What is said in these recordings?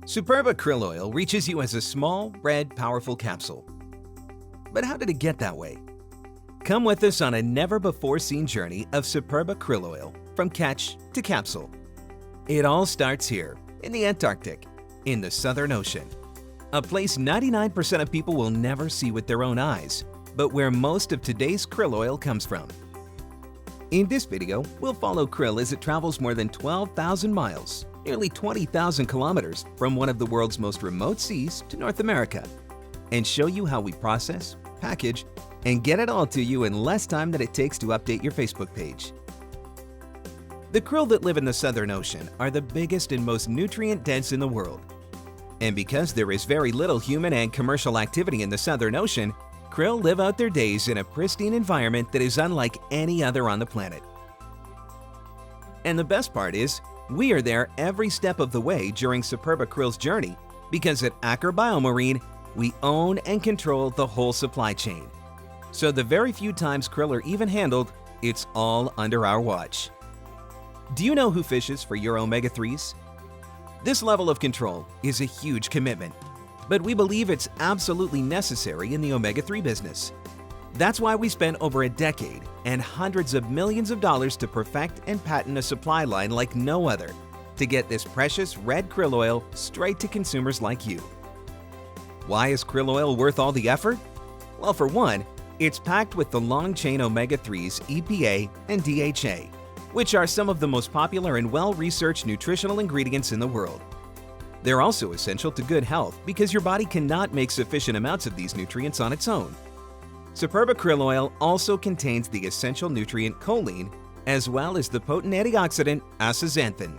Superba Krill Oil reaches you as a small, red, powerful capsule. But how did it get that way? Come with us on a never-before-seen journey of Superba Krill Oil from catch to capsule. It all starts here, in the Antarctic, in the Southern Ocean. A place 99% of people will never see with their own eyes, but where most of today's krill oil comes from. In this video, we'll follow krill as it travels more than 12,000 miles, nearly 20,000 kilometers from one of the world's most remote seas to North America, and show you how we process, package, and get it all to you in less time than it takes to update your Facebook page. The krill that live in the Southern Ocean are the biggest and most nutrient-dense in the world. And because there is very little human and commercial activity in the Southern Ocean, krill live out their days in a pristine environment that is unlike any other on the planet. And the best part is, we are there every step of the way during Superba Krill's journey because at Aker Biomarine, we own and control the whole supply chain. So the very few times krill are even handled, it's all under our watch. Do you know who fishes for your omega-3s? This level of control is a huge commitment, but we believe it's absolutely necessary in the omega-3 business. That's why we spent over a decade and hundreds of millions of dollars to perfect and patent a supply line like no other to get this precious red krill oil straight to consumers like you. Why is krill oil worth all the effort? Well, for one, it's packed with the long-chain omega-3s EPA and DHA, which are some of the most popular and well-researched nutritional ingredients in the world. They're also essential to good health because your body cannot make sufficient amounts of these nutrients on its own. Superba Krill Oil also contains the essential nutrient choline, as well as the potent antioxidant astaxanthin.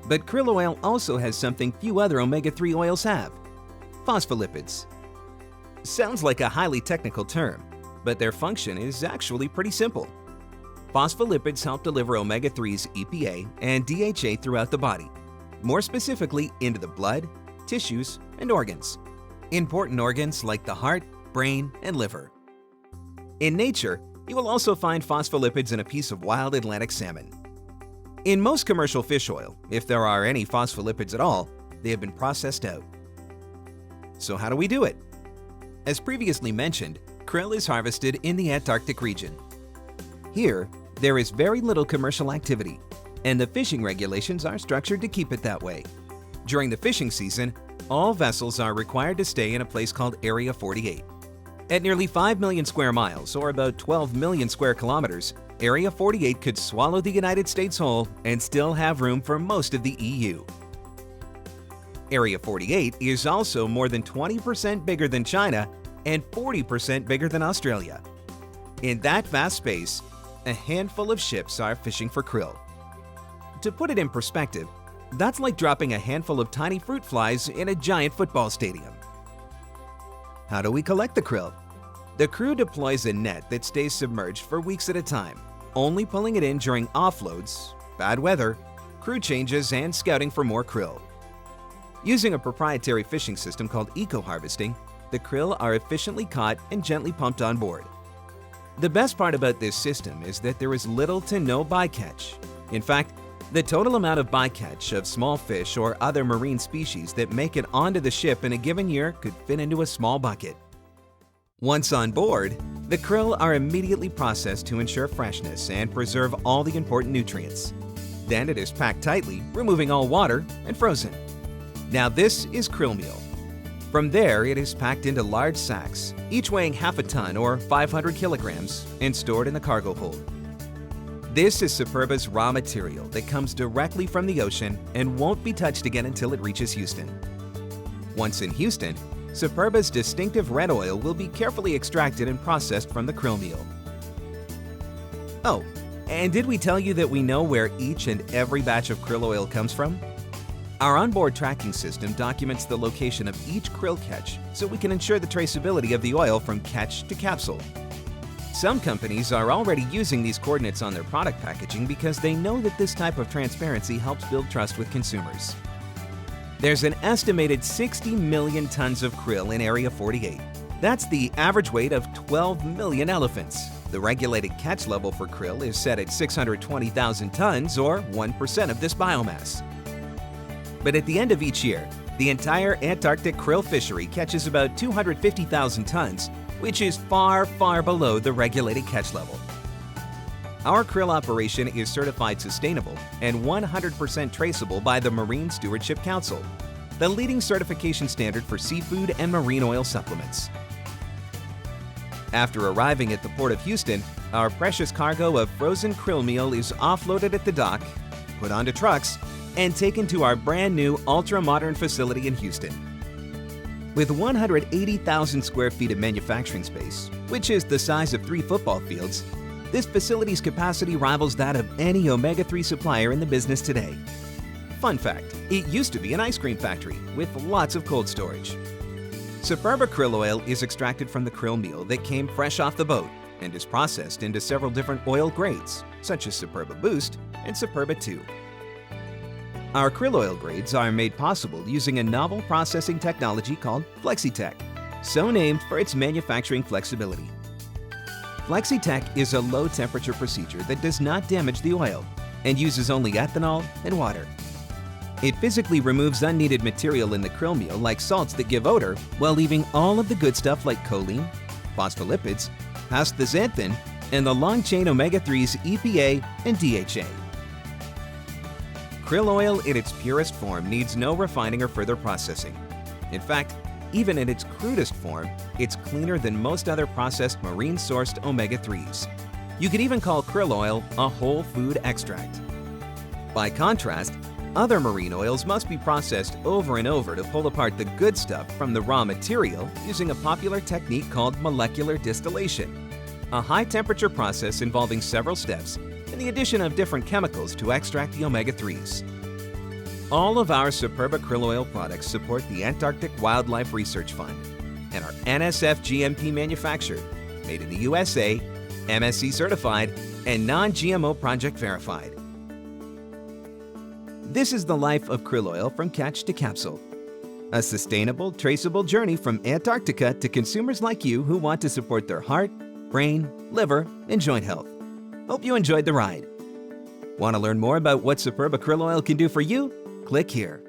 But krill oil also has something few other omega-3 oils have: phospholipids. Sounds like a highly technical term, but their function is actually pretty simple. Phospholipids help deliver omega-3's EPA and DHA throughout the body, more specifically into the blood, tissues, and organs. Important organs like the heart, brain, and liver. In nature, you will also find phospholipids in a piece of wild Atlantic salmon. In most commercial fish oil, if there are any phospholipids at all, they have been processed out. So how do we do it? As previously mentioned, krill is harvested in the Antarctic region. Here, there is very little commercial activity, and the fishing regulations are structured to keep it that way. During the fishing season, all vessels are required to stay in a place called Area 48. At nearly 5 million square miles, or about 12 million square kilometers, Area 48 could swallow the United States whole and still have room for most of the EU. Area 48 is also more than 20% bigger than China and 40% bigger than Australia. In that vast space, a handful of ships are fishing for krill. To put it in perspective, that's like dropping a handful of tiny fruit flies in a giant football stadium. How do we collect the krill? The crew deploys a net that stays submerged for weeks at a time, only pulling it in during offloads, bad weather, crew changes, and scouting for more krill. Using a proprietary fishing system called eco-harvesting, the krill are efficiently caught and gently pumped on board. The best part about this system is that there is little to no bycatch. In fact, the total amount of bycatch of small fish or other marine species that make it onto the ship in a given year could fit into a small bucket. Once on board, the krill are immediately processed to ensure freshness and preserve all the important nutrients. Then it is packed tightly, removing all water, and frozen. Now this is Krill Meal. From there, it is packed into large sacks, each weighing half a ton or 500 kilograms, and stored in the cargo hold. This is Superba's raw material that comes directly from the ocean and won't be touched again until it reaches Houston. Once in Houston, Superba's distinctive red oil will be carefully extracted and processed from the krill meal. Oh, and did we tell you that we know where each and every batch of krill oil comes from? Our onboard tracking system documents the location of each krill catch so we can ensure the traceability of the oil from catch to capsule. Some companies are already using these coordinates on their product packaging because they know that this type of transparency helps build trust with consumers. There's an estimated 60 million tons of krill in Area 48. That's the average weight of 12 million elephants. The regulated catch level for krill is set at 620,000 tons, or 1% of this biomass. But at the end of each year, the entire Antarctic krill fishery catches about 250,000 tons, which is far, far below the regulated catch level. Our krill operation is certified sustainable and 100% traceable by the Marine Stewardship Council, the leading certification standard for seafood and marine oil supplements. After arriving at the Port of Houston, our precious cargo of frozen krill meal is offloaded at the dock, put onto trucks, and taken to our brand new ultra-modern facility in Houston. With 180,000 square feet of manufacturing space, which is the size of 3 football fields, this facility's capacity rivals that of any omega-3 supplier in the business today. Fun fact, it used to be an ice cream factory with lots of cold storage. Superba Krill Oil is extracted from the krill meal that came fresh off the boat and is processed into several different oil grades, such as Superba Boost and Superba 2. Our krill oil grades are made possible using a novel processing technology called FlexiTech, so named for its manufacturing flexibility. FlexiTech is a low-temperature procedure that does not damage the oil and uses only ethanol and water. It physically removes unneeded material in the krill meal like salts that give odor, while leaving all of the good stuff like choline, phospholipids, astaxanthin, and the long-chain omega-3s EPA and DHA. Krill oil in its purest form needs no refining or further processing. In fact, even in its crudest form, it's cleaner than most other processed marine-sourced omega-3s. You could even call krill oil a whole food extract. By contrast, other marine oils must be processed over and over to pull apart the good stuff from the raw material using a popular technique called molecular distillation, a high-temperature process involving several steps and the addition of different chemicals to extract the omega-3s. All of our Superba Krill Oil products support the Antarctic Wildlife Research Fund and are NSF GMP manufactured, made in the USA, MSC certified, and non-GMO project verified. This is the life of krill oil from catch to capsule. A sustainable, traceable journey from Antarctica to consumers like you who want to support their heart, brain, liver, and joint health. Hope you enjoyed the ride. Want to learn more about what Superba Krill Oil can do for you? Click here.